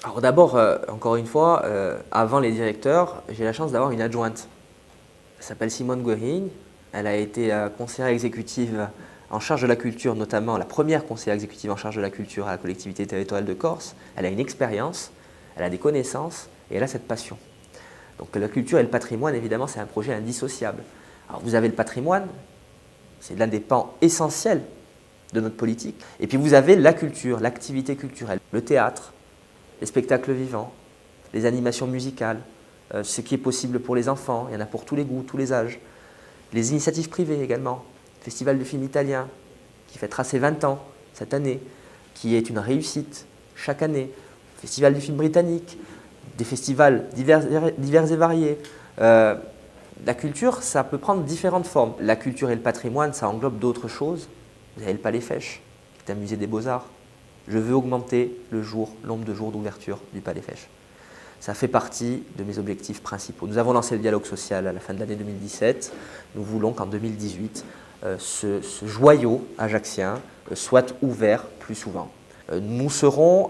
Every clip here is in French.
Alors d'abord, encore une fois, avant les directeurs, j'ai la chance d'avoir une adjointe. Elle s'appelle Simone Goering. Elle a été conseillère exécutive en charge de la culture, notamment la première conseillère exécutive en charge de la culture à la collectivité territoriale de Corse. Elle a une expérience, elle a des connaissances et elle a cette passion. Donc la culture et le patrimoine, évidemment, c'est un projet indissociable. Alors vous avez le patrimoine, c'est l'un des pans essentiels de notre politique. Et puis vous avez la culture, l'activité culturelle, le théâtre, les spectacles vivants, les animations musicales, ce qui est possible pour les enfants, il y en a pour tous les goûts, tous les âges. Les initiatives privées également, le Festival du film italien qui fêtera ses 20 ans cette année, qui est une réussite chaque année, le Festival du film britannique, des festivals divers et variés. La culture, ça peut prendre différentes formes. La culture et le patrimoine, ça englobe d'autres choses. Vous avez le Palais Fèche, qui est un musée des beaux-arts. Je veux augmenter le nombre de jours d'ouverture du Palais Fèche. Ça fait partie de mes objectifs principaux. Nous avons lancé le dialogue social à la fin de l'année 2017. Nous voulons qu'en 2018, ce joyau ajaccien soit ouvert plus souvent. Nous serons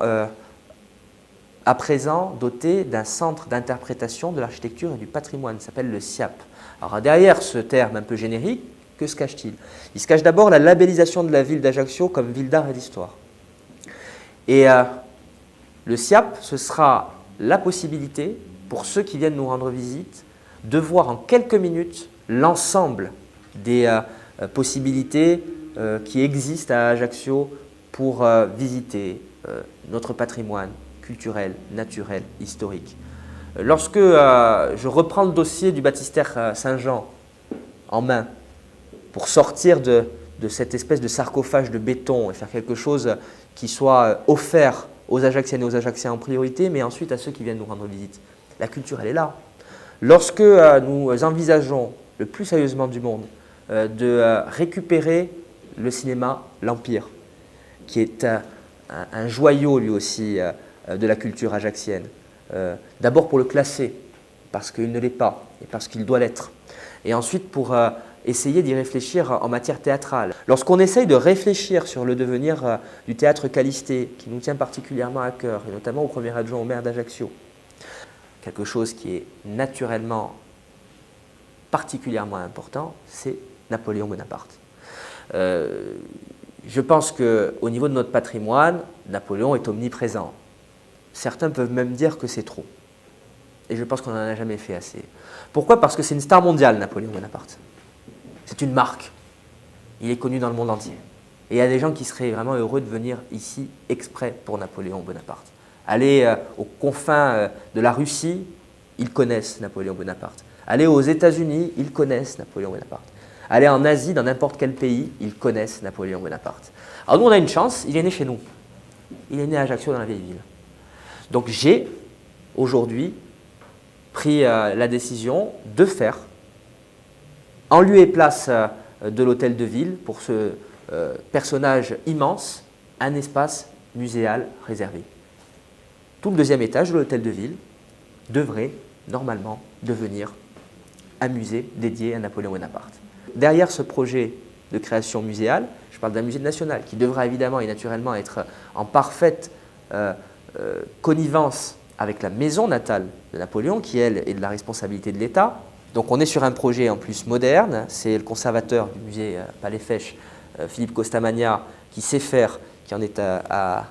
à présent dotés d'un centre d'interprétation de l'architecture et du patrimoine. Il s'appelle le SIAP. Alors derrière ce terme un peu générique, que se cache-t-il? Il se cache d'abord la labellisation de la ville d'Ajaccio comme ville d'art et d'histoire. Et le SIAP, ce sera la possibilité pour ceux qui viennent nous rendre visite de voir en quelques minutes l'ensemble des possibilités qui existent à Ajaccio pour visiter notre patrimoine culturel, naturel, historique. Lorsque je reprends le dossier du baptistère Saint-Jean en main pour sortir de cette espèce de sarcophage de béton et faire quelque chose qui soit offert aux Ajacciennes et aux Ajacciens en priorité, mais ensuite à ceux qui viennent nous rendre visite. La culture, elle est là. Lorsque nous envisageons le plus sérieusement du monde de récupérer le cinéma L'Empire, qui est un joyau lui aussi de la culture ajaccienne, d'abord pour le classer, parce qu'il ne l'est pas et parce qu'il doit l'être, et ensuite pour essayer d'y réfléchir en matière théâtrale. Lorsqu'on essaye de réfléchir sur le devenir du théâtre Calisté, qui nous tient particulièrement à cœur, et notamment au premier adjoint au maire d'Ajaccio, quelque chose qui est naturellement particulièrement important, c'est Napoléon Bonaparte. Je pense qu'au niveau de notre patrimoine, Napoléon est omniprésent. Certains peuvent même dire que c'est trop. Et je pense qu'on n'en a jamais fait assez. Pourquoi? Parce que c'est une star mondiale, Napoléon Bonaparte. C'est une marque. Il est connu dans le monde entier. Et il y a des gens qui seraient vraiment heureux de venir ici exprès pour Napoléon Bonaparte. Aller aux confins de la Russie, ils connaissent Napoléon Bonaparte. Aller aux États-Unis, ils connaissent Napoléon Bonaparte. Aller en Asie, dans n'importe quel pays, ils connaissent Napoléon Bonaparte. Alors nous, on a une chance, il est né chez nous. Il est né à Ajaccio, dans la vieille ville. Donc j'ai, aujourd'hui, pris la décision de faire, en lieu et place de l'hôtel de ville, pour ce personnage immense, un espace muséal réservé. Tout le deuxième étage de l'hôtel de ville devrait normalement devenir un musée dédié à Napoléon Bonaparte. Derrière ce projet de création muséale, je parle d'un musée national qui devra évidemment et naturellement être en parfaite connivence avec la maison natale de Napoléon, qui elle est de la responsabilité de l'État. Donc on est sur un projet en plus moderne, c'est le conservateur du musée Palais Fèche, Philippe Costamagna, qui sait faire, qui en est à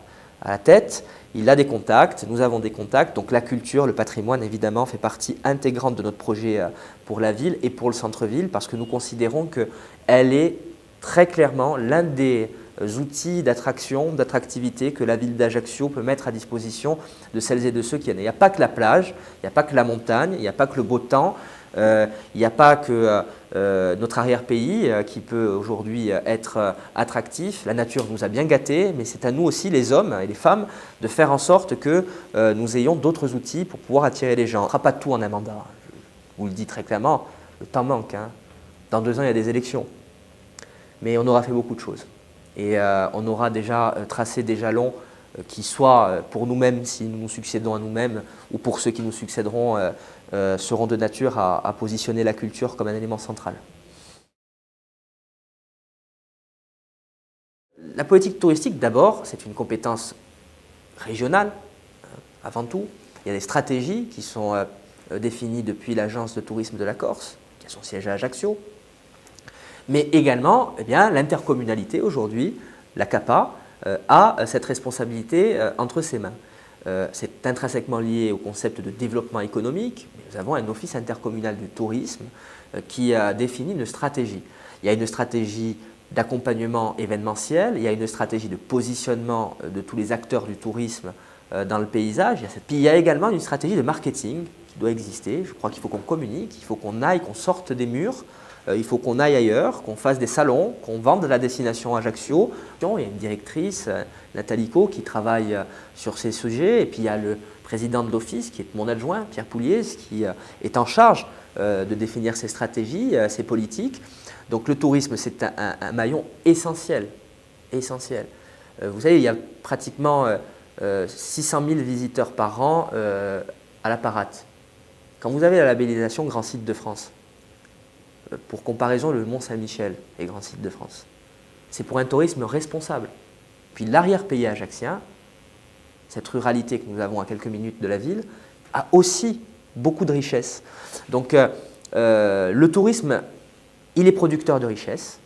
la tête. Il a des contacts, nous avons des contacts, donc la culture, le patrimoine évidemment fait partie intégrante de notre projet pour la ville et pour le centre-ville, parce que nous considérons qu'elle est très clairement l'un des outils d'attraction, d'attractivité que la ville d'Ajaccio peut mettre à disposition de celles et de ceux qui viennent. Il n'y a pas que la plage, il n'y a pas que la montagne, il n'y a pas que le beau temps, il n'y a pas que notre arrière-pays qui peut aujourd'hui être attractif. La nature nous a bien gâtés, mais c'est à nous aussi, les hommes et les femmes, de faire en sorte que nous ayons d'autres outils pour pouvoir attirer les gens. On ne fera pas tout en un mandat. Je vous le dis très clairement, le temps manque. Dans 2 ans, il y a des élections. Mais on aura fait beaucoup de choses. Et on aura déjà tracé des jalons qui soit pour nous-mêmes, si nous nous succédons à nous-mêmes, ou pour ceux qui nous succéderont, seront de nature à positionner la culture comme un élément central. La politique touristique, d'abord, c'est une compétence régionale, avant tout. Il y a des stratégies qui sont définies depuis l'Agence de tourisme de la Corse, qui a son siège à Ajaccio. Mais également, l'intercommunalité, aujourd'hui, la CAPA, a cette responsabilité entre ses mains. C'est intrinsèquement lié au concept de développement économique. Nous avons un office intercommunal du tourisme qui a défini une stratégie. Il y a une stratégie d'accompagnement événementiel, il y a une stratégie de positionnement de tous les acteurs du tourisme dans le paysage. Puis il y a également une stratégie de marketing qui doit exister. Je crois qu'il faut qu'on communique, il faut qu'on aille, qu'on sorte des murs, il faut qu'on aille ailleurs, qu'on fasse des salons, qu'on vende la destination Ajaccio. Il y a une directrice, Nathalie Co, qui travaille sur ces sujets. Et puis il y a le président de l'office, qui est mon adjoint, Pierre Pouliez, qui est en charge de définir ces stratégies, ces politiques. Donc le tourisme, c'est un maillon essentiel. Essentiel. Vous savez, il y a pratiquement 600 000 visiteurs par an à la Parade. Quand vous avez la labellisation Grand Site de France, pour comparaison, le Mont-Saint-Michel est Grand Site de France. C'est pour un tourisme responsable. Puis l'arrière-pays ajaccien, cette ruralité que nous avons à quelques minutes de la ville, a aussi beaucoup de richesses. Donc le tourisme, il est producteur de richesses,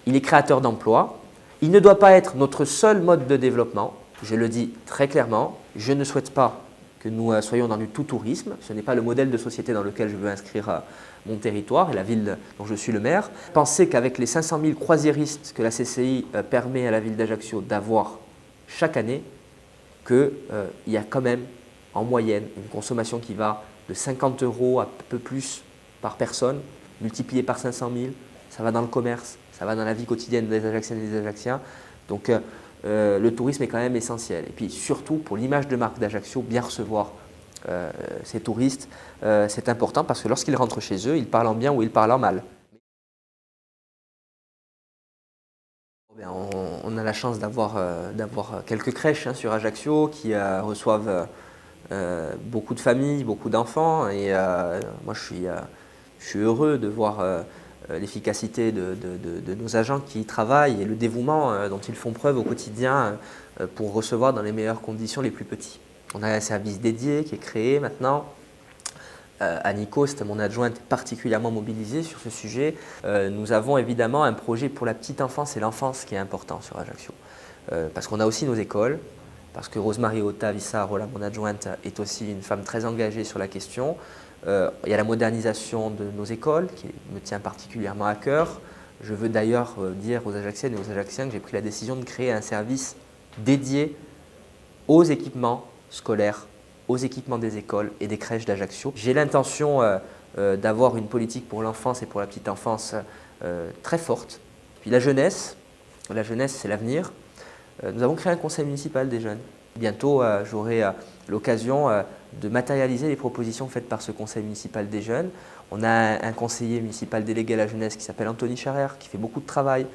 il est créateur d'emplois. Il ne doit pas être notre seul mode de développement. Je le dis très clairement, je ne souhaite pas que nous soyons dans du tout-tourisme. Ce n'est pas le modèle de société dans lequel je veux inscrire mon territoire et la ville dont je suis le maire. Pensez qu'avec les 500 000 croisiéristes que la CCI permet à la ville d'Ajaccio d'avoir chaque année, qu'il y a quand même en moyenne une consommation qui va de 50 € à peu plus par personne, multiplié par 500 000, ça va dans le commerce, ça va dans la vie quotidienne des Ajacciennes et des Ajacciens. Donc le tourisme est quand même essentiel. Et puis surtout pour l'image de marque d'Ajaccio, bien recevoir ces touristes, c'est important parce que lorsqu'ils rentrent chez eux, ils parlent en bien ou ils parlent en mal. On a la chance d'avoir quelques crèches sur Ajaccio qui reçoivent beaucoup de familles, beaucoup d'enfants. Et moi, je suis heureux de voir l'efficacité de nos agents qui y travaillent et le dévouement dont ils font preuve au quotidien pour recevoir dans les meilleures conditions les plus petits. On a un service dédié qui est créé maintenant. Annie Coste, mon adjointe, est particulièrement mobilisée sur ce sujet. Nous avons évidemment un projet pour la petite enfance et l'enfance qui est important sur Ajaccio. Parce qu'on a aussi nos écoles, parce que Rosemary Ota Vissarola, mon adjointe, est aussi une femme très engagée sur la question. Il y a la modernisation de nos écoles qui me tient particulièrement à cœur. Je veux d'ailleurs dire aux Ajacciennes et aux Ajacciens que j'ai pris la décision de créer un service dédié aux équipements scolaires, aux équipements des écoles et des crèches d'Ajaccio. J'ai l'intention d'avoir une politique pour l'enfance et pour la petite enfance très forte. Puis la jeunesse c'est l'avenir. Nous avons créé un conseil municipal des jeunes. Bientôt, j'aurai l'occasion de matérialiser les propositions faites par ce conseil municipal des jeunes. On a un conseiller municipal délégué à la jeunesse qui s'appelle Anthony Charrer, qui fait beaucoup de travail,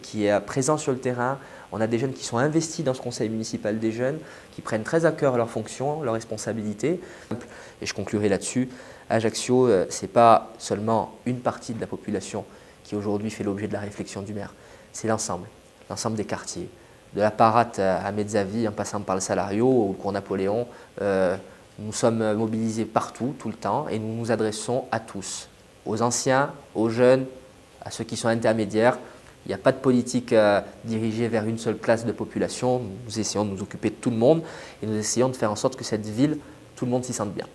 qui est présent sur le terrain. On a des jeunes qui sont investis dans ce conseil municipal des jeunes, qui prennent très à cœur leurs fonctions, leurs responsabilités. Et je conclurai là-dessus. Ajaccio, ce n'est pas seulement une partie de la population qui aujourd'hui fait l'objet de la réflexion du maire. C'est l'ensemble des quartiers. De la Parade à Mezzavi, en passant par le Salario ou le cours Napoléon, nous sommes mobilisés partout, tout le temps, et nous nous adressons à tous, aux anciens, aux jeunes, à ceux qui sont intermédiaires. Il n'y a pas de politique dirigée vers une seule classe de population. Nous essayons de nous occuper de tout le monde et nous essayons de faire en sorte que cette ville, tout le monde s'y sente bien.